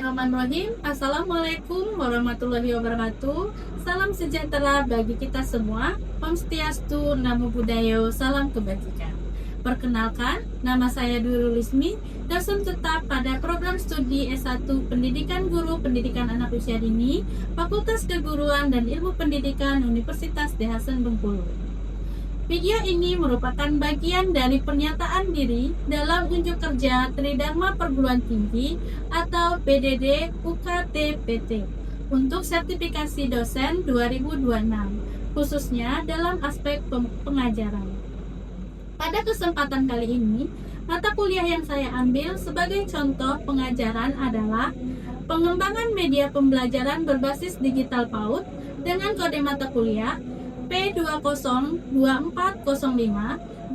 Bismillahirrahmanirrahim. Assalamualaikum warahmatullahi wabarakatuh. Salam sejahtera bagi kita semua. Om Swastiastu, Namo Buddhaya, salam kebajikan. Perkenalkan, nama saya Dwi Lulismi, dosen tetap pada program studi S1 Pendidikan Guru Pendidikan Anak Usia Dini, Fakultas Keguruan dan Ilmu Pendidikan Universitas Dai Hasan Bengkulu. Video ini merupakan bagian dari pernyataan diri dalam unjuk kerja Tridharma Perguruan Tinggi atau PDD UKT-PT untuk sertifikasi dosen 2026, khususnya dalam aspek pengajaran. Pada kesempatan kali ini, mata kuliah yang saya ambil sebagai contoh pengajaran adalah pengembangan media pembelajaran berbasis digital PAUD dengan kode mata kuliah P202405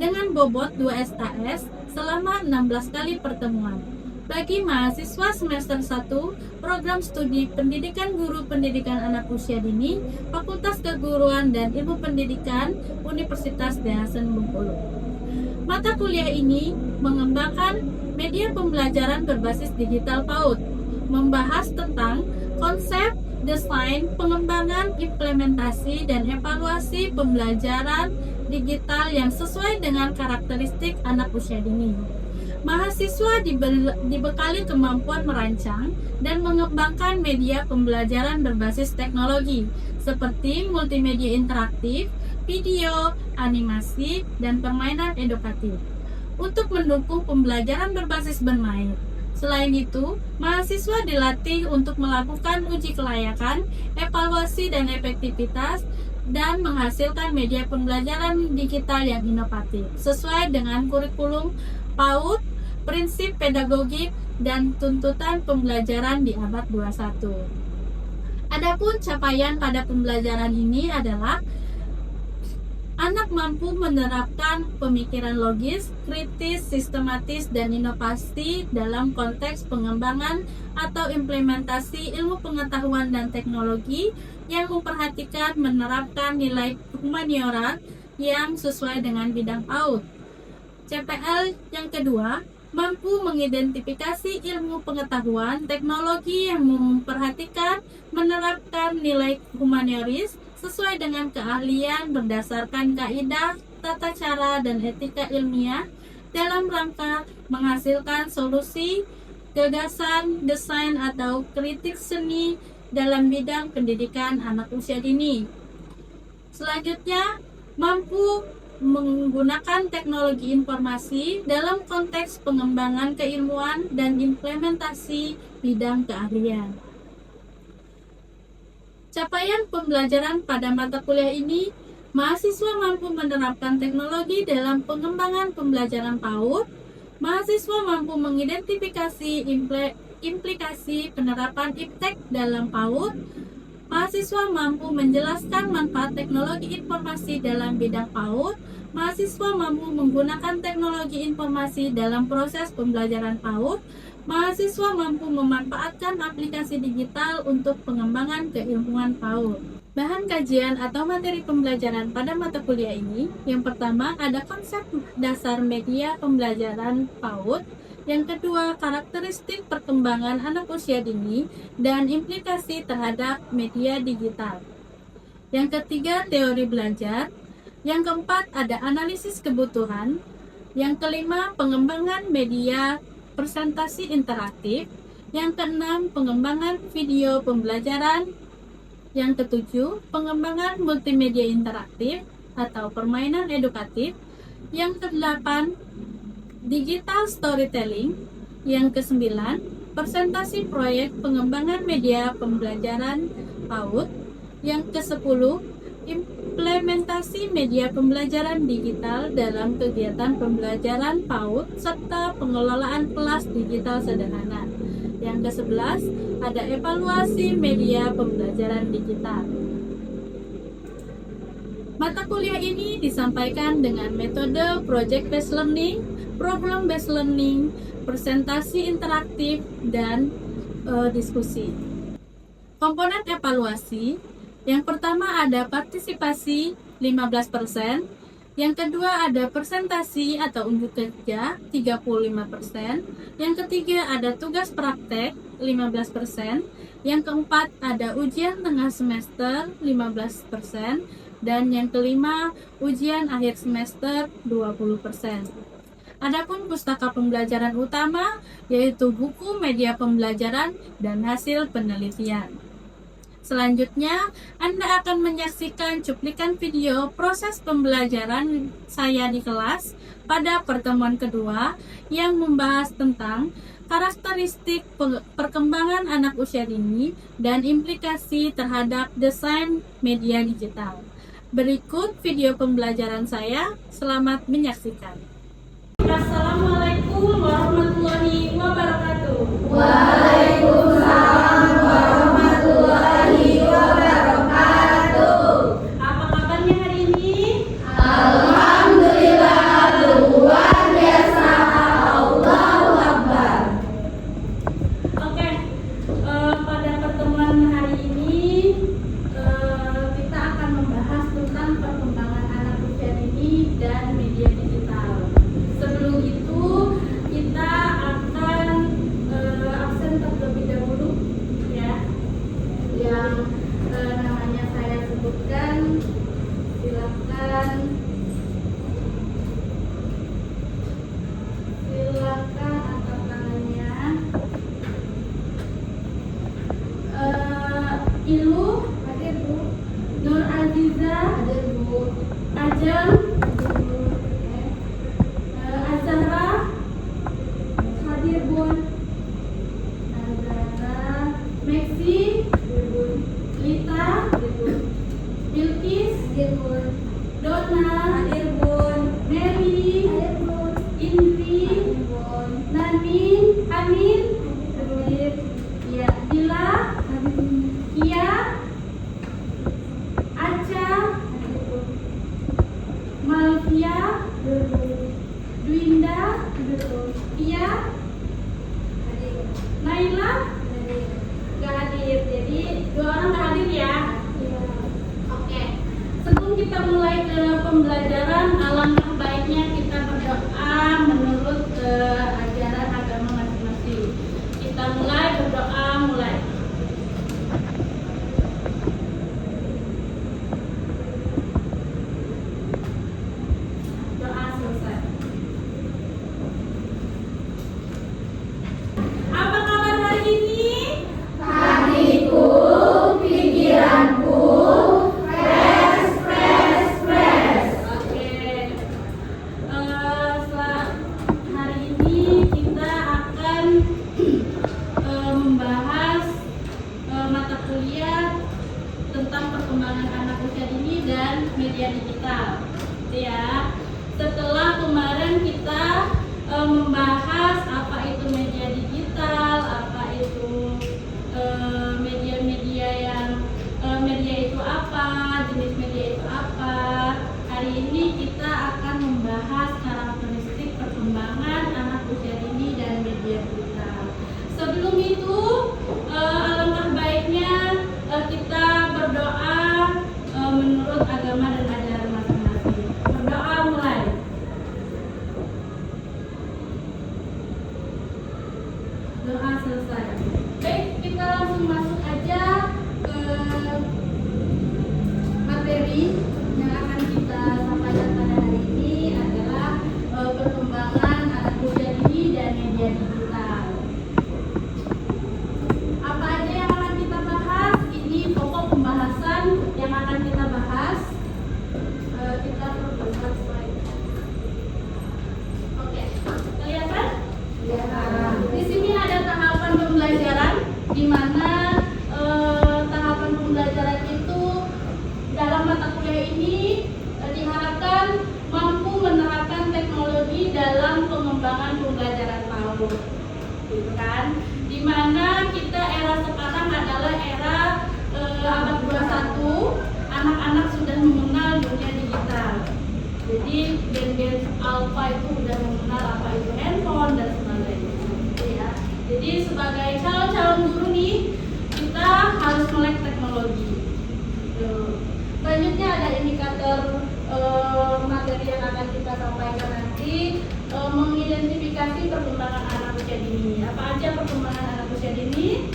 dengan bobot 2 SKS selama 16 kali pertemuan. Bagi mahasiswa semester 1 Program Studi Pendidikan Guru Pendidikan Anak Usia Dini, Fakultas Keguruan dan Ilmu Pendidikan Universitas Dai Hasan Bengkulu. Mata kuliah ini mengembangkan media pembelajaran berbasis digital PAUD, membahas tentang konsep, desain, pengembangan, implementasi, dan evaluasi pembelajaran digital yang sesuai dengan karakteristik anak usia dini. Mahasiswa dibekali kemampuan merancang dan mengembangkan media pembelajaran berbasis teknologi seperti multimedia interaktif, video, animasi, dan permainan edukatif untuk mendukung pembelajaran berbasis bermain. Selain itu, mahasiswa dilatih untuk melakukan uji kelayakan, evaluasi dan efektivitas, dan menghasilkan media pembelajaran digital yang inovatif, sesuai dengan kurikulum PAUD, prinsip pedagogik, dan tuntutan pembelajaran di abad 21. Adapun capaian pada pembelajaran ini adalah anak mampu menerapkan pemikiran logis, kritis, sistematis, dan inovasi dalam konteks pengembangan atau implementasi ilmu pengetahuan dan teknologi yang memperhatikan menerapkan nilai humaniora yang sesuai dengan bidang PAUD. CPL yang kedua, mampu mengidentifikasi ilmu pengetahuan teknologi yang memperhatikan menerapkan nilai humanioris sesuai dengan keahlian berdasarkan kaidah, tata cara, dan etika ilmiah dalam rangka menghasilkan solusi, gagasan, desain, atau kritik seni dalam bidang pendidikan anak usia dini. Selanjutnya, mampu menggunakan teknologi informasi dalam konteks pengembangan keilmuan dan implementasi bidang keahlian. Capaian pembelajaran pada mata kuliah ini, mahasiswa mampu menerapkan teknologi dalam pengembangan pembelajaran PAUD, mahasiswa mampu mengidentifikasi implikasi penerapan iptek dalam PAUD, mahasiswa mampu menjelaskan manfaat teknologi informasi dalam bidang PAUD, mahasiswa mampu menggunakan teknologi informasi dalam proses pembelajaran PAUD, mahasiswa mampu memanfaatkan aplikasi digital untuk pengembangan keilmuan PAUD. Bahan kajian atau materi pembelajaran pada mata kuliah ini, yang pertama ada konsep dasar media pembelajaran PAUD, yang kedua karakteristik perkembangan anak usia dini dan implikasi terhadap media digital. Yang ketiga teori belajar, yang keempat ada analisis kebutuhan, yang kelima pengembangan media presentasi interaktif, yang keenam pengembangan video pembelajaran, yang ketujuh pengembangan multimedia interaktif atau permainan edukatif, yang kedelapan digital storytelling, yang kesembilan presentasi proyek pengembangan media pembelajaran PAUD, yang kesepuluh implementasi media pembelajaran digital dalam kegiatan pembelajaran PAUD serta pengelolaan kelas digital sederhana. Yang ke-11 ada evaluasi media pembelajaran digital. Mata kuliah ini disampaikan dengan metode project based learning, problem based learning, presentasi interaktif, dan diskusi. Komponen evaluasi, yang pertama ada partisipasi 15%, yang kedua ada presentasi atau unjuk kerja 35%, yang ketiga ada tugas praktek 15%. Yang keempat ada ujian tengah semester 15%. Dan yang kelima ujian akhir semester 20%. Adapun pustaka pembelajaran utama yaitu buku media pembelajaran dan hasil penelitian. Selanjutnya, Anda akan menyaksikan cuplikan video proses pembelajaran saya di kelas pada pertemuan kedua yang membahas tentang karakteristik perkembangan anak usia dini dan implikasi terhadap desain media digital. Berikut video pembelajaran saya, selamat menyaksikan. Assalamualaikum warahmatullahi wabarakatuh. Waalaikumsalam warahmatullahi wabarakatuh. Apa kabarnya hari ini? Alhamdulillah, luar biasa. Allahu Akbar. Oke, pada pertemuan hari ini kita akan membahas tentang perkembangan anak usia dini dan media digital. Sebelum itu kita akan absen terlebih dahulu ya, yang namanya saya sebutkan. Silakan angkat tangannya. Ilu hadir Bu. Nur Aziza hadir Bu. Ajeng Azahra hadir Bun. Azahra, Maxi hadir Bun. Lita hadir Bun. Bilkis hadir Bun. Donna hadir Bun. Mary hadir Bun. Indri hadir Bun. Nanin Amin hadir. Ya, Bila hadir Bun. Kia Aca hadir Bun. Malvia hadir Bun. Dwinda hadir Bun. Iya hadir. Naila hadir. Gak hadir, jadi 2 orang gak hadir ya. Oke, sebelum kita mulai ke pembelajaran, alangkah baiknya kita berdoa menurut ajaran agama masing-masing. Kita mulai berdoa, mulai. Doa selesai. Apa kabar hari ini? Hatiku, pikiranku, fresh. Oke. Setelah hari ini kita akan membahas mata kuliah tentang perkembangan anak usia dini dan media digital. Gitu ya. Setelah kemarin kita membahas apa itu media digital, apa itu media-media yang media itu apa, jenis media itu apa. Hari ini kita akan membahas karakteristik perkembangan anak usia dini dan media digital. Sebelum itu, alangkah baiknya kita berdoa menurut agama dan ajaran masing-masing. Berdoa mulai. Doa selesai. Baik, kita langsung masuk aja ke materi yang akan kita sampaikan pada hari ini adalah perkembangan anak usia dini dan media digital. Apa aja yang akan kita bahas? Ini pokok pembahasan yang akan kita bahas. Kita perbesar slide. Oke, kelihatan? Di sini ada tahapan pembelajaran, di mana tahapan pembelajaran itu dalam mata kuliah ini diharapkan mampu menerapkan teknologi dalam pengembangan pembelajaran PAUD, gitu kan? Di mana kita era sekarang adalah era abad 21, anak-anak sudah mengenal dunia digital. Jadi gen-gen alpha itu sudah mengenal apa itu handphone dan sebagainya. Ya. Jadi sebagai calon-calon guru nih, kita harus melek teknologi. Selanjutnya ada indikator materi yang akan kita sampaikan nanti, mengidentifikasi perkembangan anak usia dini. Apa aja perkembangan anak usia usia dini.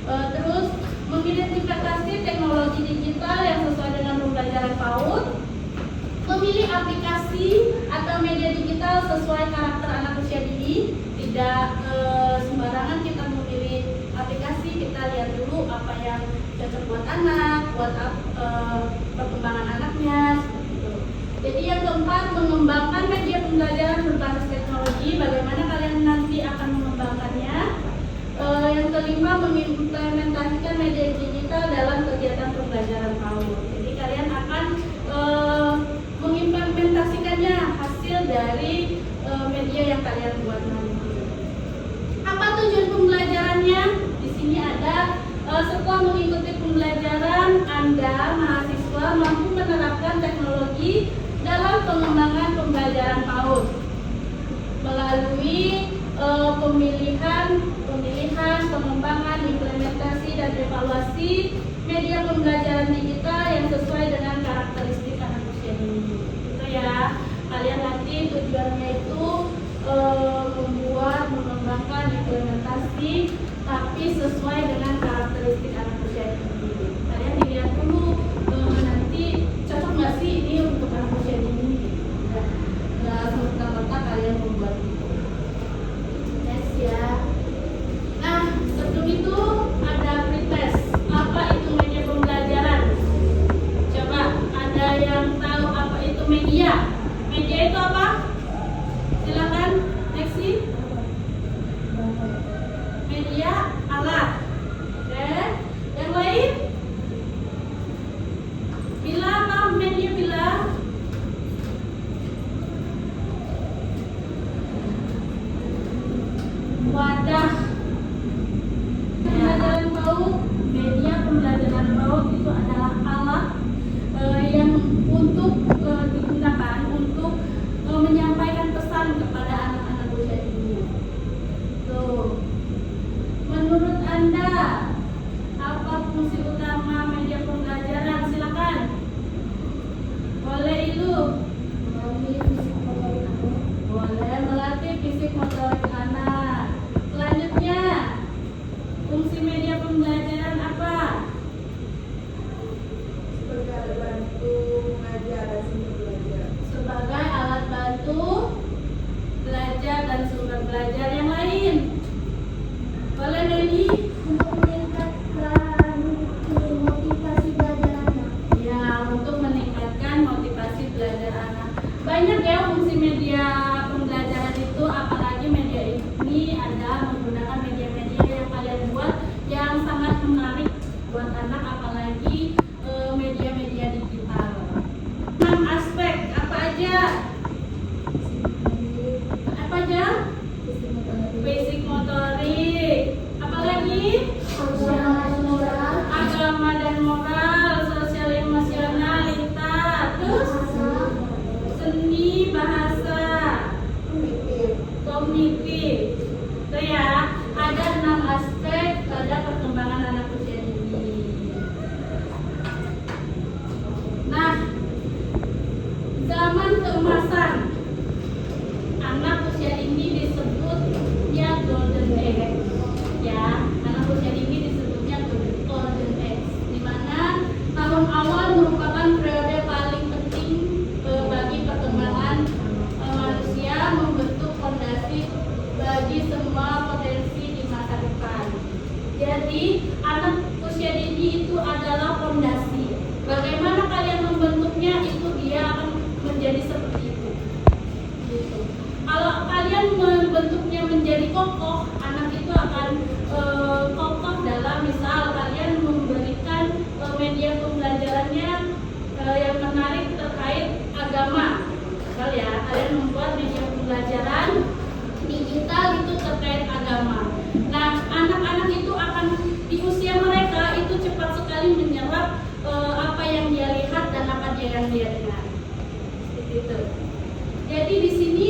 Terus mengidentifikasi teknologi digital yang sesuai dengan pembelajaran PAUD, memilih aplikasi atau media digital sesuai karakter anak usia dini. Tidak sembarangan kita memilih aplikasi, kita lihat dulu apa yang cocok buat anak, buat perkembangan anaknya, seperti itu. Jadi yang keempat, mengembangkan media pembelajaran berbasis teknologi. Bagaimana kalian nanti akan mengembangkannya? Yang kelima, mengimplementasikan media digital dalam kegiatan pembelajaran PAUD. Jadi kalian akan mengimplementasikannya hasil dari media yang kalian buat nanti. Apa tujuan pembelajarannya? Di sini ada setelah mengikuti pembelajaran, Anda mahasiswa mampu menerapkan teknologi dalam pengembangan pembelajaran PAUD melalui pemilihan, pengembangan, implementasi, dan evaluasi media pembelajaran digital yang sesuai dengan karakteristik anak usia dini. Itu ya, kalian nanti tujuannya itu membuat, mengembangkan, implementasi, tapi sesuai dengan karakteristik anak usia dini. Kalian dilihat dulu nanti cocok nggak sih ini untuk anak usia dini? Nggak serta-merta kalian membuat itu. Yes ya. Nah, sebelum itu ada pretest. Apa itu media pembelajaran? Coba, ada yang tahu apa itu media? Media itu apa? Silakan, Nexi. Media alat. Oke. Yang lain? Bila apa media bila? Wadah. Pembelajaran PAUD, media pembelajaran PAUD itu adalah alat yang untuk digunakan untuk menyampaikan pesan kepada anak-anak usia dini. Tuh. Menurut Anda, apa fungsi utama media pembelajaran? Silakan. Boleh Ilu. Boleh melatih fisik motorik anak. Selanjutnya, fungsi media pembelajaran apa? Sebagai alat bantu belajar dan sumber belajar yang lain. Boleh Neni? Untuk meningkatkan motivasi belajar anak. Ya, untuk meningkatkan motivasi belajar anak. Banyak ya fungsi media pembelajaran itu, apalagi media ini ada menggunakan media-media yang kalian buat yang sangat menarik buat anak, apalagi media-media digital. 6 aspek apa aja? Apa aja? Basic motorik. Apalagi? Agama dan moral, sosial emosionalitas, terus seni, bahasa, kognitif. Itu ya, ada 6 aspek pada perkembangan anak usia dini. Nah, zaman keemasan anak usia dini disebutnya golden age. Ya, anak usia dini disebutnya golden age, di mana tahun awal merupakan periode paling penting bagi perkembangan manusia, membentuk fondasi bagi semua potensi di masa depan. Jadi, anak usia dini itu adalah fondasi. Bagaimana kalian membentuknya, itu dia akan menjadi seperti itu. Gitu. Kalau kalian membentuknya menjadi kokoh, anak itu akan kokoh dalam, misal kalian memberikan media pembelajarannya yang menarik terkait agama. Misal ya, kalian membuat media pembelajaran digital itu terkait agama. Nah, anak-anak itu akan di usia mereka itu cepat sekali menyerap apa yang dia lihat dan apa yang dia dengar. Seperti itu. Jadi di sini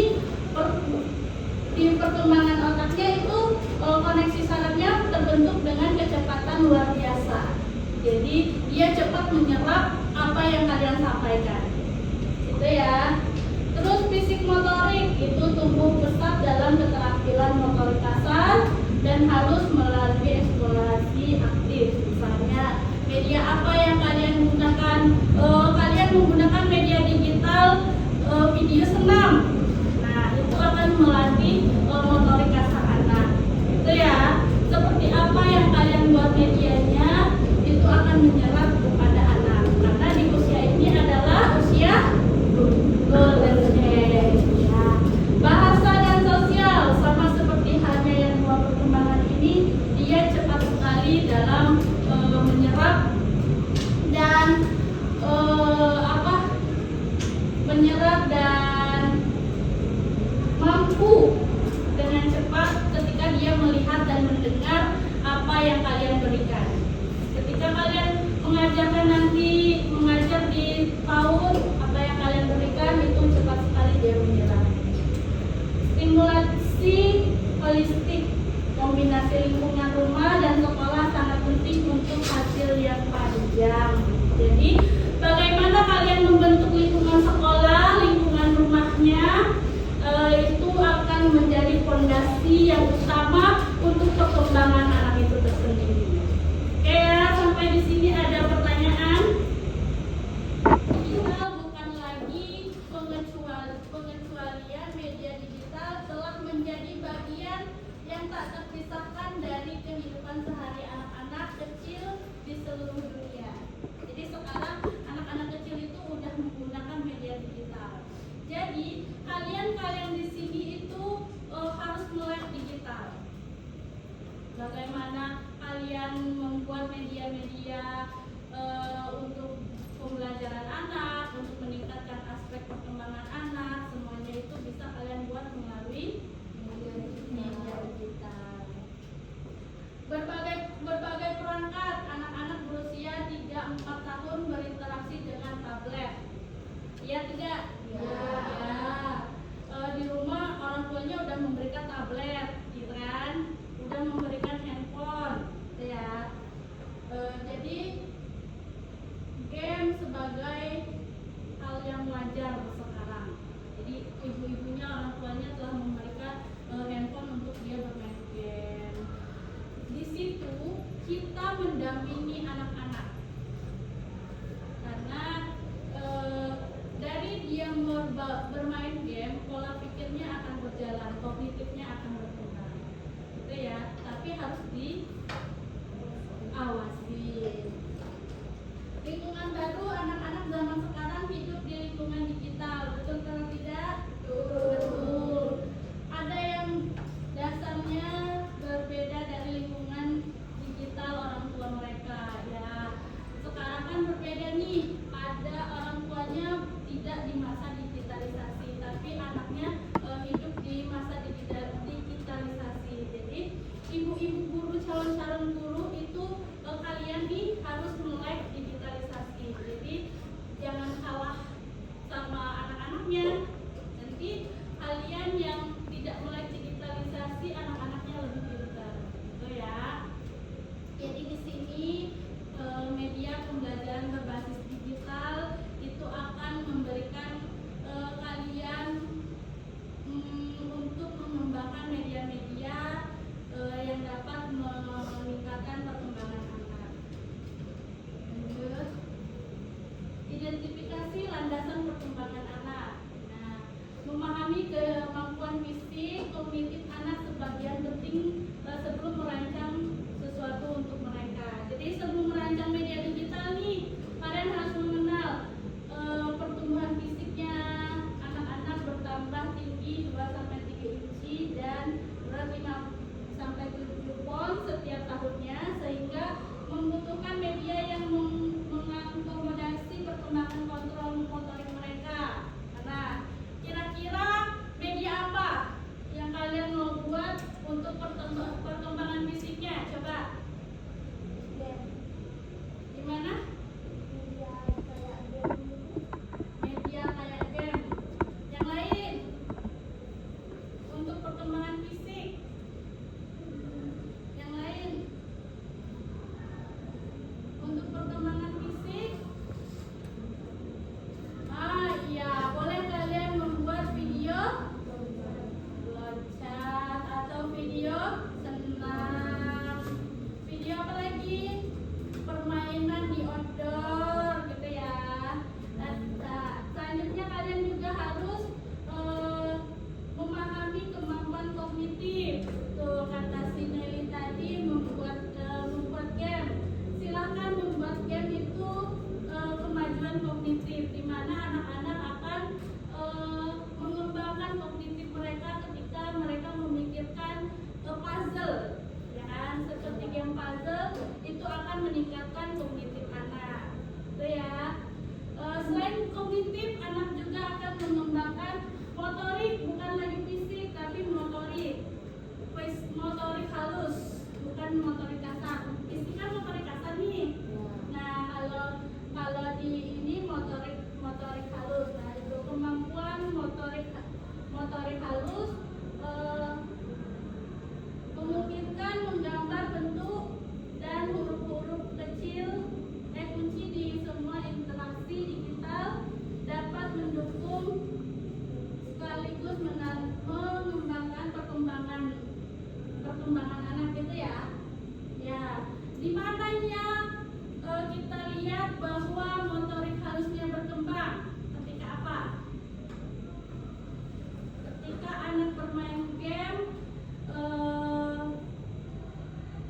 di perkembangan otaknya itu koneksi sarafnya terbentuk dengan kecepatan luar biasa. Jadi dia cepat menyerap apa yang kalian sampaikan. Itu ya. Terus fisik motorik itu tumbuh pesat dalam keterampilan motorik kasar dan harus melalui eksplorasi aktif. Misalnya, media apa yang kalian gunakan? Kalian menggunakan media digital, video senam. Nah, itu akan melatih motorik kasar anak. Itu ya. Seperti apa yang kalian buat medianya, itu akan menyerap kepada anak. Karena di usia ini adalah usia golden age. Ya. Bahasa dan sosial sama seperti halnya yang dua perkembangan ini, dia cepat sekali dalam menyerap dan menyerap dan mampu dengan cepat ketika dia melihat dan mendengar apa yang kalian berikan. Ketika kalian mengajarkan nanti, mengajar di PAUD, apa yang kalian berikan itu cepat sekali dia menyerap. Stimulasi holistik, kombinasi lingkungan rumah dan sekolah sangat penting untuk hasil yang panjang. Jadi, bagaimana kalian membentuk lingkungan sekolah, lingkungan rumahnya, itu akan menjadi fondasi yang utama untuk perkembangan anak itu tersendiri. Oke ya, sampai di sini ada pertanyaan? Digital bukan lagi pengecualian media digital telah menjadi bagian yang tak terpisahkan dari kehidupan sehari anak-anak kecil di seluruh dunia. Jadi sekarang anak-anak kecil itu udah menggunakan media digital. Jadi kalian di sini itu harus melek digital. Bagaimana kalian membuat media-media untuk pembelajaran anak, untuk meningkatkan aspek perkembangan anak, semuanya itu bisa kalian buat melalui media digital. Berbagai perangkat anak-anak berusia 3-4 tahun berinteraksi dengan tablet. Iya tidak? Ya. Di rumah orang tuanya udah memberikan tablet, gitu kan? Udah memberikan handphone, gitu ya. Jadi game sebagai hal yang wajar sekarang. Jadi ibu-ibunya, orang tuanya telah memberikan handphone untuk dia bermain game. Di situ kita mendampingi anak-anak, karena dari dia bermain game, pola pikirnya akan berjalan, kognitifnya akan berkembang, gitu ya. Tapi harus diawasi. Lingkungan baru, anak-anak zaman sekarang hidup di lingkungan digital, betul atau tidak? Betul. Ada yang dasarnya berbeda dari lingkungan digital orang tua mereka, ya. Sekarang kan berbeda nih. Ada orang tuanya tidak di masa digitalisasi, tapi anaknya hidup di masa digitalisasi. Jadi ibu-ibu guru, calon-calon guru itu kalian nih harus melek digitalisasi. Jadi jangan kalah sama anak-anaknya. Nanti kalian yang tidak melek digitalisasi, anak-anaknya lebih pintar, gitu ya. Jadi di sini media pembelajaran berbasis digital itu akan memberikan kalian untuk mengembangkan media-media yang dapat meningkatkan perkembangan anak. Lanjut. Identifikasi landasan perkembangan anak. Nah, memahami kemampuan fisik, kognitif anak sebagian penting sebelum merancang sesuatu untuk mereka. Jadi sebelum merancang media digital nih, kalian harus mengenal pertumbuhan fisiknya anak-anak bertambah tinggi 2-3 inci dan berat 5-7 pound setiap tahunnya, sehingga perkembangan anak itu ya. Ya, di mananya kita lihat bahwa motorik halusnya berkembang? Ketika apa? Ketika anak bermain game,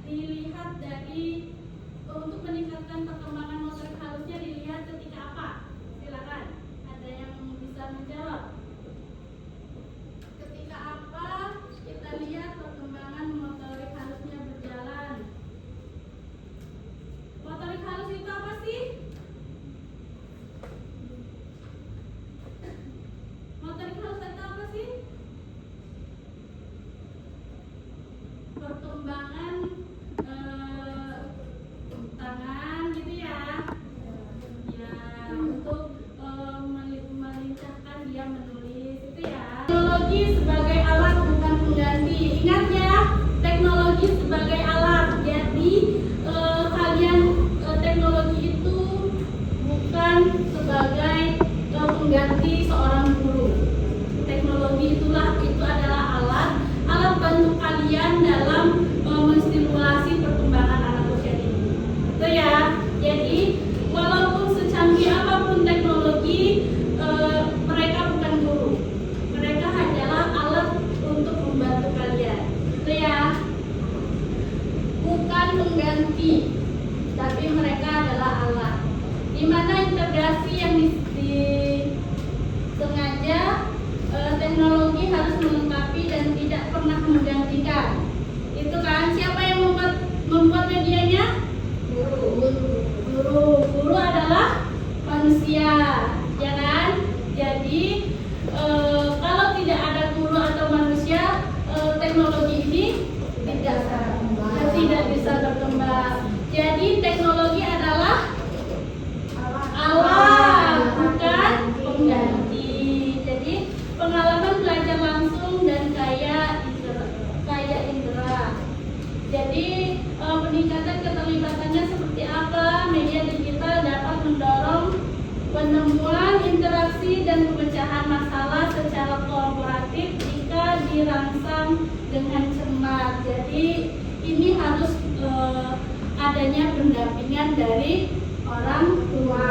dilihat dari untuk meningkatkan perkembangan motorik halusnya dilihat ketika apa? Silakan, ada yang bisa menjawab. Ketika apa kita lihat perkembangan motorik halusnya berjalan? Motorik halus itu apa sih? Motorik halus itu apa sih? Perkembangan tangan gitu ya. Ya, untuk melincahkan dia menulis itu ya. Teknologi sebagai alat bukan pengganti. Ingat ya, teknologi sebagai alat. Jadi kalian teknologi itu bukan sebagai pengganti seorang guru. Teknologi itu adalah alat bantu kalian dalam menstimulasi perkembangan anak usia dini. Itu ya. Jadi walaupun secanggih apapun teknologi, mereka bukan guru. Mereka hanyalah alat untuk membantu kalian. Itu ya. Bukan pengganti, tapi mereka adalah alat. Di mana integrasi yang disengaja, teknologi harus melengkapi dan tidak pernah menggantikan. Itu kan, siapa yang membuat medianya? Guru adalah manusia, ya kan? Jadi kalau tidak ada guru atau manusia, teknologi ini tidak bisa berkembang. Jadi teknologi adalah alat, bukan pengganti. Jadi pengalaman belajar langsung dan kaya indera. Jadi peningkatan keterlibatannya seperti apa? Media digital dapat mendorong penemuan, interaksi, dan pemecahan masalah secara kolaboratif jika dirangsang dengan cermat. Jadi ini harus adanya pendampingan dari orang tua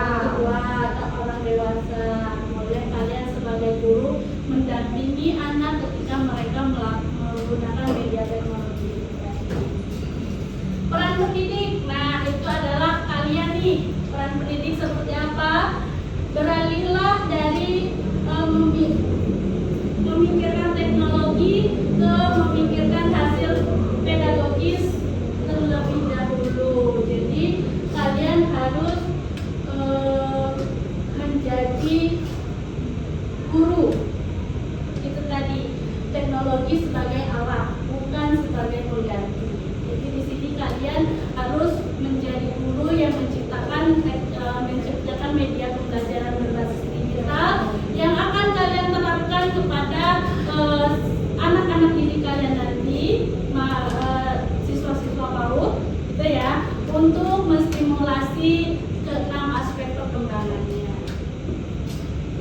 atau orang dewasa. Oleh kalian sebagai guru mendampingi anak ketika mereka menggunakan media teknologi. Peran pendidik, nah itu adalah kalian nih. Peran pendidik seperti apa? Beralihlah dari memikirkan teknologi ke memikirkan hasil pedagogis terlebih dahulu. Jadi kalian harus menjadi guru. Itu tadi, teknologi sebagai alat, bukan sebagai pengganti. Jadi di sini kalian harus menjadi guru yang menciptakan media pembelajaran berbasis digital yang akan kalian terapkan kepada anak-anak didik kalian nanti, siswa-siswa PAUD, gitu ya, untuk menstimulasi ke-6 aspek perkembangannya.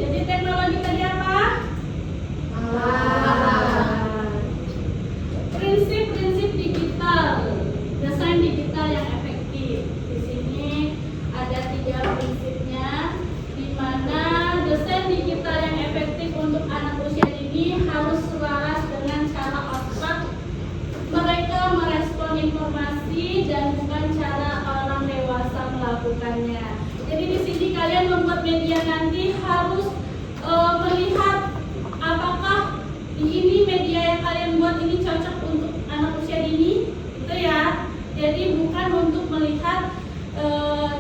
Jadi teknologi tadi apa? Prinsip-prinsip digital, desain digital yang efektif. Di sini ada 3 prinsipnya, di mana desain digital yang efektif untuk anak usia dini harus selaras dengan cara otak mereka merespon informasi dan bukan cara orang dewasa melakukannya. Jadi di sini kalian membuat media nanti harus melihat apakah ini media yang kalian buat ini cocok untuk anak usia dini, itu ya. Jadi bukan untuk melihat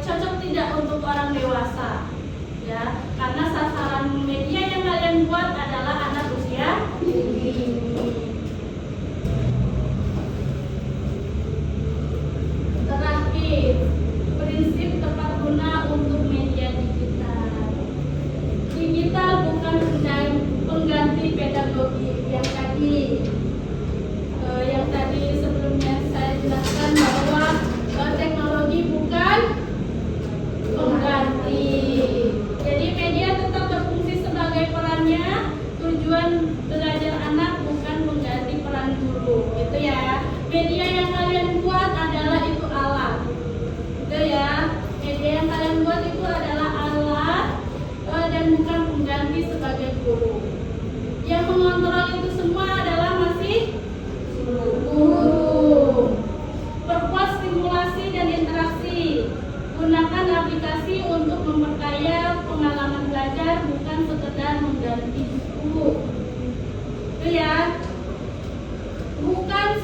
cocok tidak untuk orang dewasa, ya. Karena sasaran media yang kalian buat adalah anak usia dini. Terakhir, prinsip tepat guna untuk media digital. Digital bukan pengganti pedagogi yang tadi sebelumnya saya jelaskan bahwa teknologi bukan pengganti. Jadi media tetap berfungsi sebagai perannya.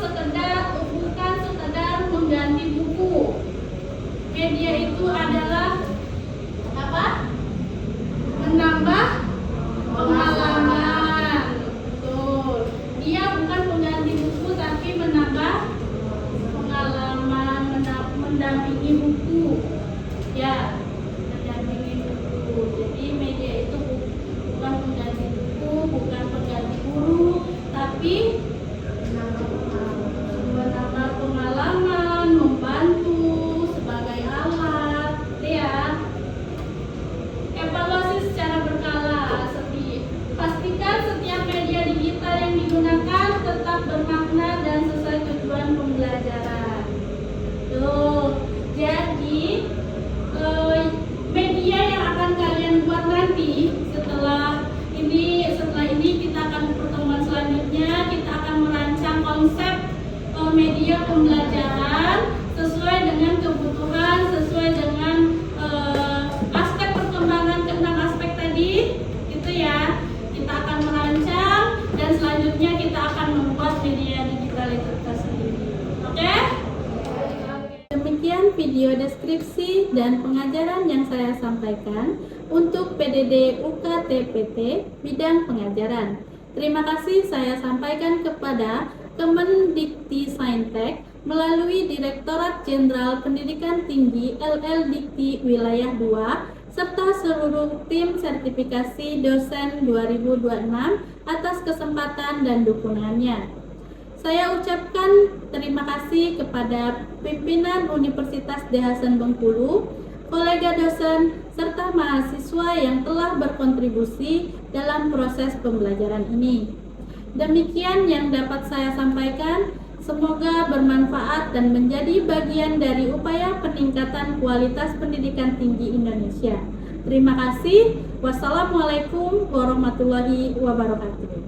bukan sekedar mengganti buku. Media itu adalah apa? Menambah pengalaman. Betul. Dia bukan pengganti buku tapi menambah pengalaman, mendampingi buku. Ya, mendampingi buku. Jadi media itu bukan pengganti buku, bukan pengganti guru, tapi menambah pengalaman, membantu sebagai alat, ya. Evaluasi secara berkala. Pastikan setiap media digital yang digunakan tetap bermakna dan sesuai tujuan pembelajaran. Tuh, jadi media yang akan kalian buat nanti setelah ini kita akan pertemuan selanjutnya kita akan merancang konsep media pembelajaran sesuai dengan kebutuhan, sesuai dengan aspek perkembangan ke-6 aspek tadi, gitu ya. Kita akan merancang dan selanjutnya kita akan membuat media digital itu tersendiri. Oke? Demikian video deskripsi dan pengajaran yang saya sampaikan untuk PDD UKT-PT bidang pengajaran. Terima kasih saya sampaikan kepada Kemendikti-Saintek melalui Direktorat Jenderal Pendidikan Tinggi LL Dikti Wilayah 2 serta seluruh tim sertifikasi dosen 2026 atas kesempatan dan dukungannya. Saya ucapkan terima kasih kepada pimpinan Universitas D. Hasan Bengkulu, kolega dosen, serta mahasiswa yang telah berkontribusi dalam proses pembelajaran ini. Demikian yang dapat saya sampaikan. Semoga bermanfaat dan menjadi bagian dari upaya peningkatan kualitas pendidikan tinggi Indonesia. Terima kasih. Wassalamualaikum warahmatullahi wabarakatuh.